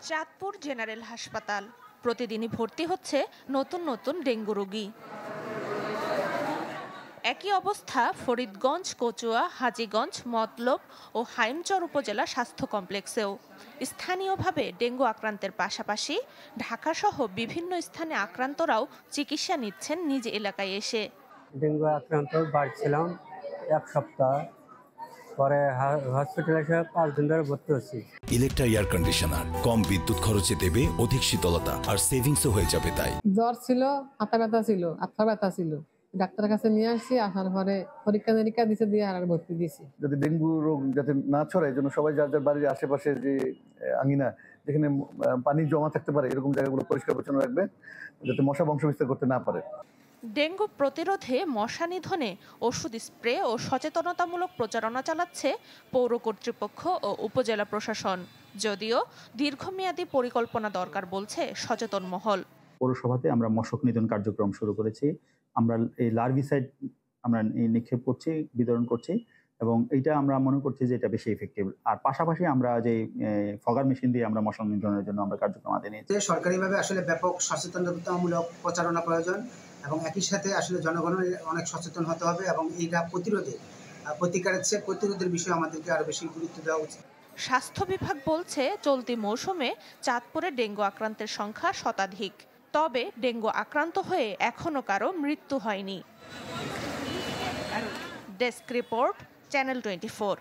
Chandpur general হাসপাতাল প্রতিদিনই ভর্তি হচ্ছে নতুন নতুন ডেঙ্গু রোগী। একই অবস্থা ফরিদগঞ্জ, কচুয়া, হাজীগঞ্জ, মতলব ও হাইমচর উপজেলা স্বাস্থ্য কমপ্লেক্সেও। স্থানীয়ভাবে ডেঙ্গু আক্রান্তের পাশাপাশি ঢাকাসহ বিভিন্ন স্থানে আক্রান্তরাও চিকিৎসা নিচ্ছেন নিজ এলাকায় এসে। ডেঙ্গু আক্রান্ত বাড়ছিলাম এক সপ্তাহ পরে হসপিটালে এসে 5 দিন ধরে ভর্তি হচ্ছি। ইলেকট্রা এয়ার কন্ডিশনার কম বিদ্যুৎ খরচে দেবে অধিক শীতলতা আর সেভিংসও হয়ে যাবে। তাই জ্বর ছিল, মাথা ব্যথা ছিল, ডাক্তারের কাছে নিয়ে আসছি। আসার পরে পরীক্ষা নিরীক্ষা দিছে, দিয়ে আর ভর্তি দিয়েছি। যাতে ডেঙ্গু রোগ যাতে না ছড়ায়, জন্য সবাই যার যার বাড়ির আশেপাশে যে আঙিনা যেখানে পানি জমা থাকতে পারে এরকম জায়গাগুলো পরিষ্কার পরিচ্ছন্ন রাখবে, যাতে মশা বংশ বিস্তার করতে না পারে। ডেঙ্গু প্রতিরোধে মশা নিধনে ওষুধ স্প্রে ও সচেতনতামূলক প্রচারণা চালাচ্ছে পৌর কর্তৃপক্ষ ও উপজেলা প্রশাসন। যদিও দীর্ঘমেয়াদী পরিকল্পনা দরকার বলছে সচেতন মহল। পৌরসভাতে আমরা মশক নিধন কার্যক্রম শুরু করেছি। আমরা এই লার্ভিসাইড আমরা নিক্ষেপ করছি, বিতরণ করছি, এবং এইটা আমরা মনে করছি যে এটা বেশি ইফেক্টিভ। আর পাশাপাশি আমরা যে ফগার মেশিন দিয়ে আমরা মশা নিধনের জন্য আমরা কার্যক্রম হাতে নিয়েছি। সরকারিভাবে আসলে ব্যাপক সচেতনতামূলক প্রচারণা প্রয়োজন, এবং একই সাথে আসলে জনগণের অনেক সচেতন হতে হবে, এবং এইটা প্রতিকারের চেয়ে প্রতিরোধের বিষয়ে আমাদেরকে আরো বেশি গুরুত্ব দেওয়া উচিত। স্বাস্থ্য বিভাগ বলছে চলতি মৌসুমে চাঁদপুরে ডেঙ্গু আক্রান্তের সংখ্যা শতাধিক। তবে ডেঙ্গু আক্রান্ত হয়ে এখনো কারো মৃত্যু হয়নি। Desk report, channel 24।